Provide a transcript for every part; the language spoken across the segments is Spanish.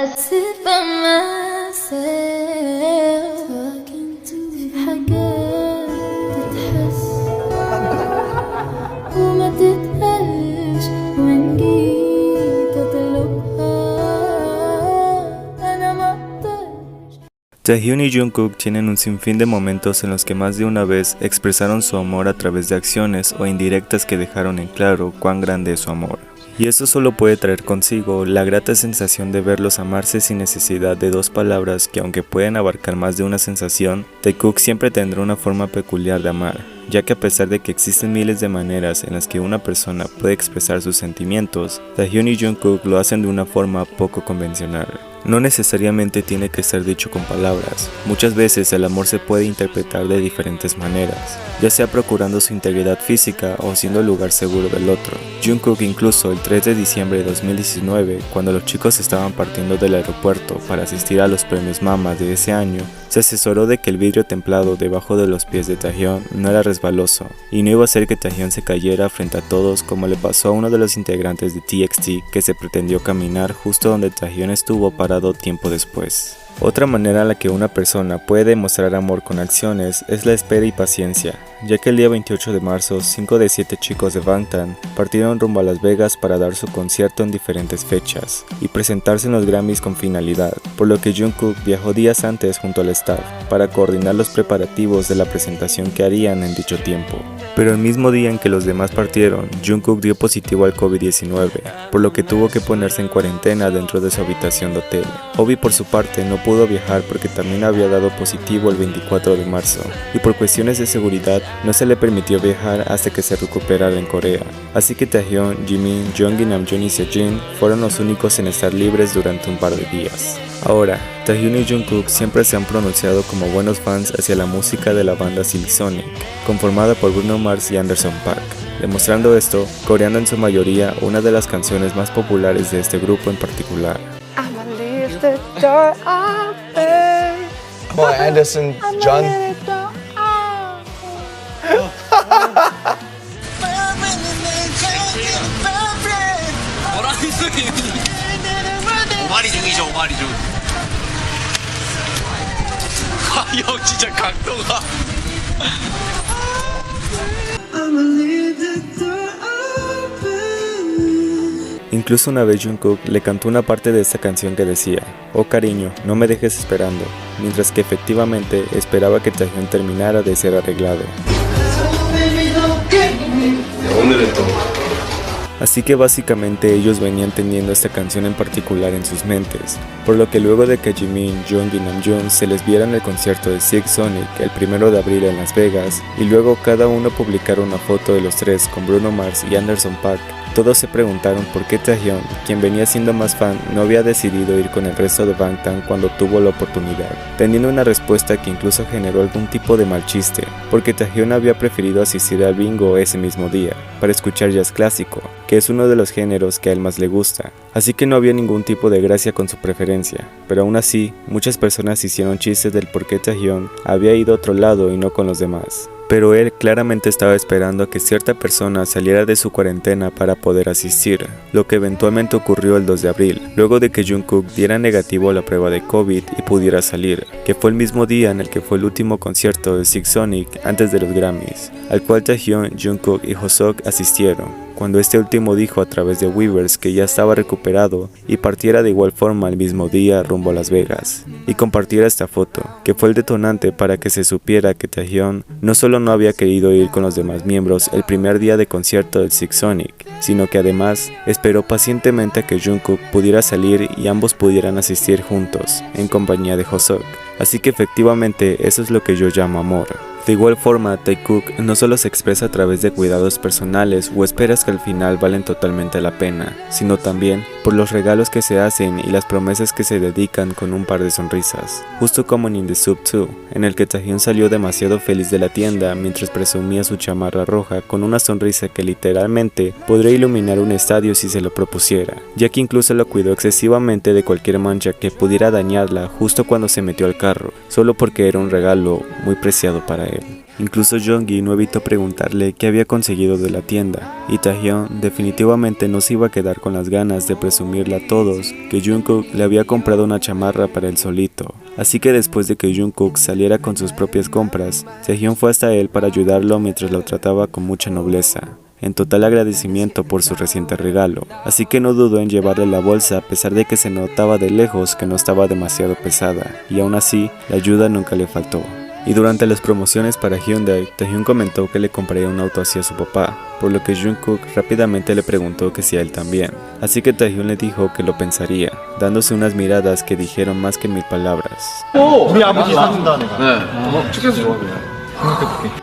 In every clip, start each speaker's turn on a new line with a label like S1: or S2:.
S1: sit by myself talking to حاجات تتحس وما تتقالش وإن جيت أطلبها أنا ما أقدرش.
S2: Taehyun y Jungkook tienen un sinfín de momentos en los que más de una vez expresaron su amor a través de acciones o indirectas que dejaron en claro cuán grande es su amor. Y eso solo puede traer consigo la grata sensación de verlos amarse sin necesidad de dos palabras que, aunque pueden abarcar más de una sensación, Taekook siempre tendrá una forma peculiar de amar, ya que a pesar de que existen miles de maneras en las que una persona puede expresar sus sentimientos, Taehyun y Jungkook lo hacen de una forma poco convencional. No necesariamente tiene que ser dicho con palabras, muchas veces el amor se puede interpretar de diferentes maneras, ya sea procurando su integridad física o siendo el lugar seguro del otro. Jungkook incluso el 3 de diciembre de 2019, cuando los chicos estaban partiendo del aeropuerto para asistir a los premios MAMA de ese año, se asesoró de que el vidrio templado debajo de los pies de Taehyun no era resbaloso y no iba a hacer que Taehyun se cayera frente a todos como le pasó a uno de los integrantes de TXT que se pretendió caminar justo donde Taehyun estuvo parado tiempo después. Otra manera en la que una persona puede demostrar amor con acciones es la espera y paciencia, ya que el día 28 de marzo, 5 de 7 chicos de Bangtan partieron rumbo a Las Vegas para dar su concierto en diferentes fechas y presentarse en los Grammys con finalidad, por lo que Jungkook viajó días antes junto al staff para coordinar los preparativos de la presentación que harían en dicho tiempo. Pero el mismo día en que los demás partieron, Jungkook dio positivo al COVID-19, por lo que tuvo que ponerse en cuarentena dentro de su habitación de hotel. Obi por su parte no pudo viajar porque también había dado positivo el 24 de marzo, y por cuestiones de seguridad no se le permitió viajar hasta que se recuperara en Corea. Así que Taehyun, Jimin, Jongin, Namjoon y Sejin fueron los únicos en estar libres durante un par de días. Ahora, Taehyun y Jungkook siempre se han pronunciado como buenos fans hacia la música de la banda Semisonic, conformada por Bruno Mars y Anderson .Paak, demostrando esto coreando en su mayoría una de las canciones más populares de este grupo en particular.
S3: Come on, Anderson, John.
S4: 오마리 중이죠, 오마리 중. 아, 형 진짜 각도가.
S2: Incluso una vez Jungkook le cantó una parte de esta canción que decía: "Oh cariño, no me dejes esperando", mientras que efectivamente esperaba que Taehyun terminara de ser arreglado. Así que básicamente ellos venían teniendo esta canción en particular en sus mentes, por lo que luego de que Jimin, Jongin y Namjoon se les viera en el concierto de Semisonic el 1 de abril en Las Vegas, y luego cada uno publicara una foto de los tres con Bruno Mars y Anderson .Paak, todos se preguntaron por qué Taehyun, quien venía siendo más fan, no había decidido ir con el resto de Bangtan cuando tuvo la oportunidad, teniendo una respuesta que incluso generó algún tipo de mal chiste, porque Taehyun había preferido asistir al bingo ese mismo día, para escuchar jazz clásico, que es uno de los géneros que a él más le gusta, así que no había ningún tipo de gracia con su preferencia, pero aún así, muchas personas hicieron chistes del por qué Taehyun había ido a otro lado y no con los demás. Pero él claramente estaba esperando a que cierta persona saliera de su cuarentena para poder asistir, lo que eventualmente ocurrió el 2 de abril, luego de que Jungkook diera negativo a la prueba de COVID y pudiera salir, que fue el mismo día en el que fue el último concierto de Semisonic antes de los Grammys, al cual Taehyun, Jungkook y Hoseok asistieron, cuando este último dijo a través de Weverse que ya estaba recuperado y partiera de igual forma el mismo día rumbo a Las Vegas, y compartiera esta foto, que fue el detonante para que se supiera que Taehyun no solo no había querido ir con los demás miembros el primer día de concierto del Semisonic, sino que además esperó pacientemente a que Jungkook pudiera salir y ambos pudieran asistir juntos, en compañía de Hoseok. Así que efectivamente eso es lo que yo llamo amor. De igual forma, Taekook no solo se expresa a través de cuidados personales o esperas que al final valen totalmente la pena, sino también por los regalos que se hacen y las promesas que se dedican con un par de sonrisas. Justo como en In The Soup 2, en el que Taehyun salió demasiado feliz de la tienda mientras presumía su chamarra roja con una sonrisa que literalmente podría iluminar un estadio si se lo propusiera, ya que incluso lo cuidó excesivamente de cualquier mancha que pudiera dañarla justo cuando se metió al carro, solo porque era un regalo muy preciado para él. Incluso Jeongi no evitó preguntarle qué había conseguido de la tienda, y Taehyun definitivamente no se iba a quedar con las ganas de presumirle a todos que Jungkook le había comprado una chamarra para él solito. Así que después de que Jungkook saliera con sus propias compras, Taehyun fue hasta él para ayudarlo mientras lo trataba con mucha nobleza, en total agradecimiento por su reciente regalo, así que no dudó en llevarle la bolsa a pesar de que se notaba de lejos que no estaba demasiado pesada, y aún así, la ayuda nunca le faltó. Y durante las promociones para Hyundai, Taehyun comentó que le compraría un auto así a su papá, por lo que Jungkook rápidamente le preguntó que si a él también, así que Taehyun le dijo que lo pensaría, dándose unas miradas que dijeron más que 1000 palabras.
S3: 우리 아버지 사준다네.
S4: 네. 축해서 좋아 그냥.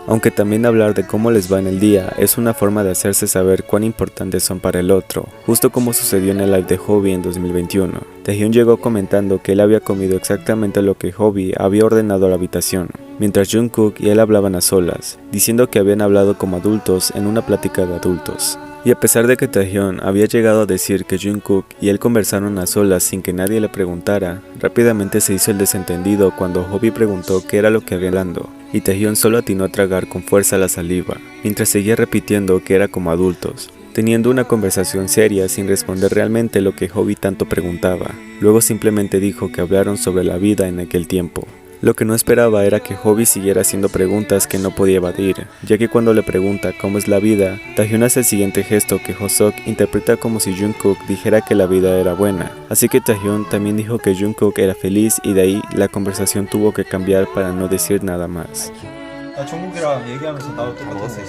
S2: Aunque también hablar de cómo les va en el día es una forma de hacerse saber cuán importantes son para el otro, justo como sucedió en el live de Hobi en 2021. Taehyun llegó comentando que él había comido exactamente lo que Hobi había ordenado a la habitación, mientras Jungkook y él hablaban a solas, diciendo que habían hablado como adultos en una plática de adultos. Y a pesar de que Taehyun había llegado a decir que Jungkook y él conversaron a solas sin que nadie le preguntara, rápidamente se hizo el desentendido cuando Hobi preguntó qué era lo que había hablando, y Taehyun solo atinó a tragar con fuerza la saliva, mientras seguía repitiendo que era como adultos, teniendo una conversación seria sin responder realmente lo que Hobi tanto preguntaba. Luego simplemente dijo que hablaron sobre la vida en aquel tiempo. Lo que no esperaba era que Hobi siguiera haciendo preguntas que no podía evadir, ya que cuando le pregunta cómo es la vida, Taehyun hace el siguiente gesto que Hoseok interpreta como si Jungkook dijera que la vida era buena. Así que Taehyun también dijo que Jungkook era feliz y de ahí la conversación tuvo que cambiar para no decir nada más.
S3: 나 종국이랑 얘기하면서 나도 똑같았어.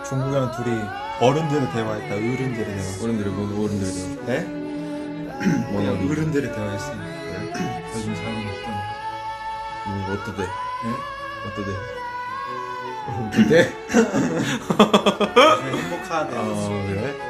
S3: 종국이랑 둘이 어른들의 대화했다. 어른들의 대화.
S4: 어른들이 뭐 어른들이
S3: 네?
S4: 뭐냐
S3: 어른들의 대화했어. 요즘 삶은
S4: 어떠대?
S3: 네?
S4: 어떠대?
S3: 행복하대.
S4: 그래?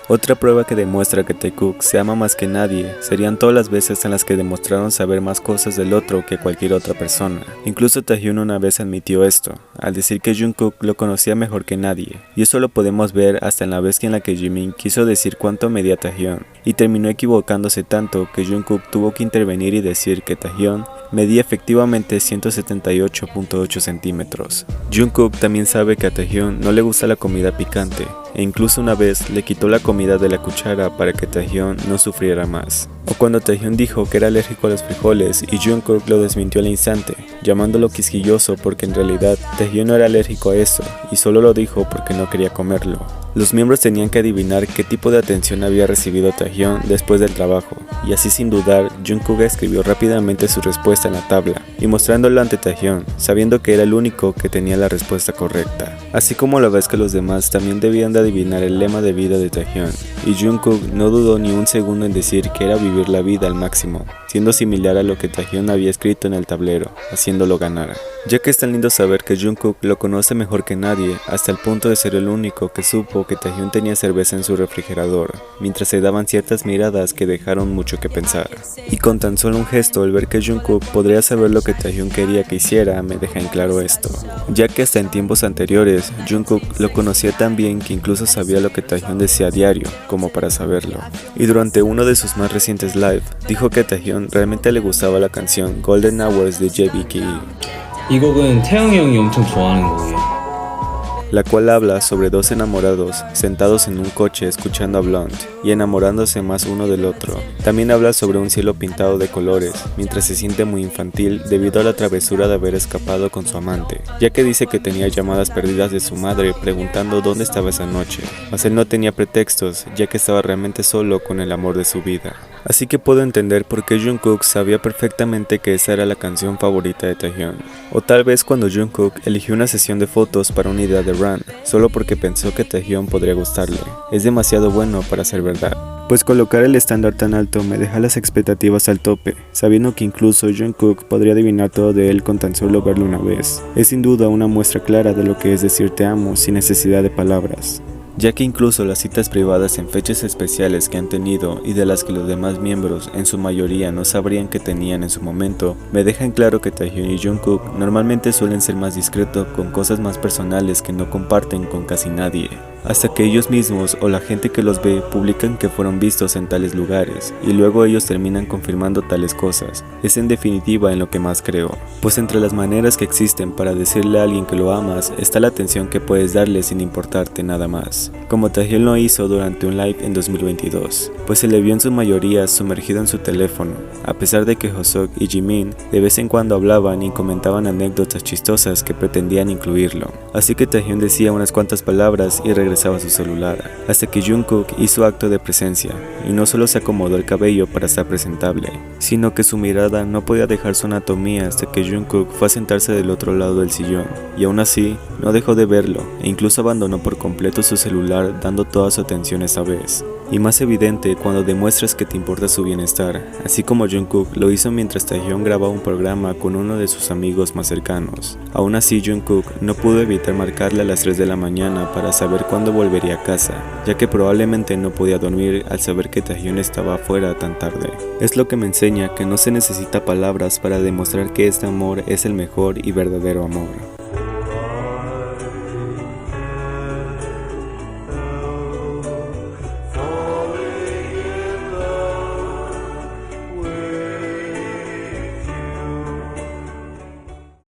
S2: Otra prueba que demuestra que Taekook se ama más que nadie serían todas las veces en las que demostraron saber más cosas del otro que cualquier otra persona. Incluso Taehyun una vez admitió esto, al decir que Jungkook lo conocía mejor que nadie, y eso lo podemos ver hasta en la vez en la que Jimin quiso decir cuánto medía Taehyun, y terminó equivocándose tanto que Jungkook tuvo que intervenir y decir que Taehyun medía efectivamente 178.8 centímetros. Jungkook también sabe que a Taehyun no le gusta la comida picante, e incluso una vez le quitó la comida de la cuchara para que Taehyun no sufriera más. O cuando Taehyun dijo que era alérgico a los frijoles y Jungkook lo desmintió al instante, llamándolo quisquilloso porque en realidad Taehyun no era alérgico a eso y solo lo dijo porque no quería comerlo. Los miembros tenían que adivinar qué tipo de atención había recibido Taehyun después del trabajo, y así sin dudar, Jungkook escribió rápidamente su respuesta en la tabla, y mostrándola ante Taehyun, sabiendo que era el único que tenía la respuesta correcta. Así como la vez que los demás también debían de adivinar el lema de vida de Taehyun, y Jungkook no dudó ni un segundo en decir que era vivir la vida al máximo, siendo similar a lo que Taehyun había escrito en el tablero, haciéndolo ganar. Ya que es tan lindo saber que Jungkook lo conoce mejor que nadie, hasta el punto de ser el único que supo que Taehyun tenía cerveza en su refrigerador, mientras se daban ciertas miradas que dejaron mucho que pensar. Y con tan solo un gesto, el ver que Jungkook podría saber lo que Taehyun quería que hiciera, me deja en claro esto. Ya que hasta en tiempos anteriores, Jungkook lo conocía tan bien que incluso sabía lo que Taehyun decía a diario, como para saberlo. Y durante uno de sus más recientes live, dijo que a Taehyun realmente le gustaba la canción Golden Hours de JBKE.
S5: 이 곡은 태영이 형이 엄청 좋아하는 곡이에요.
S2: La cual habla sobre dos enamorados sentados en un coche escuchando a Blonde y enamorándose más uno del otro. También habla sobre un cielo pintado de colores, mientras se siente muy infantil debido a la travesura de haber escapado con su amante, ya que dice que tenía llamadas perdidas de su madre preguntando dónde estaba esa noche, mas él no tenía pretextos, ya que estaba realmente solo con el amor de su vida. Así que puedo entender por qué Jungkook sabía perfectamente que esa era la canción favorita de Taehyun. O tal vez cuando Jungkook eligió una sesión de fotos para una idea de Run, solo porque pensó que Taehyun podría gustarle. Es demasiado bueno para ser verdad. Pues colocar el estándar tan alto me deja las expectativas al tope, sabiendo que incluso Jungkook podría adivinar todo de él con tan solo verlo una vez. Es sin duda una muestra clara de lo que es decir te amo sin necesidad de palabras. Ya que incluso las citas privadas en fechas especiales que han tenido y de las que los demás miembros en su mayoría no sabrían que tenían en su momento, me dejan claro que Taehyun y Jungkook normalmente suelen ser más discretos con cosas más personales que no comparten con casi nadie. hasta que ellos mismos o la gente que los ve publican que fueron vistos en tales lugares, y luego ellos terminan confirmando tales cosas. Es en definitiva en lo que más creo, pues entre las maneras que existen para decirle a alguien que lo amas está la atención que puedes darle sin importarte nada más, como Taehyung lo hizo durante un live en 2022, pues se le vio en su mayoría sumergido en su teléfono, a pesar de que Hoseok y Jimin de vez en cuando hablaban y comentaban anécdotas chistosas que pretendían incluirlo. Así que Taehyung decía unas cuantas palabras y regresaba a su celular, hasta que Jungkook hizo acto de presencia, y no solo se acomodó el cabello para estar presentable, sino que su mirada no podía dejar su anatomía hasta que Jungkook fue a sentarse del otro lado del sillón, y aún así no dejó de verlo, e incluso abandonó por completo su celular dando toda su atención esa vez. Y más evidente cuando demuestras que te importa su bienestar, así como Jungkook lo hizo mientras Taehyung grababa un programa con uno de sus amigos más cercanos. Aún así Jungkook no pudo evitar marcarle a las 3 de la mañana para saber cuándo volvería a casa, ya que probablemente no podía dormir al saber que Taehyung estaba afuera tan tarde. Es lo que me enseña que no se necesita palabras para demostrar que este amor es el mejor y verdadero amor.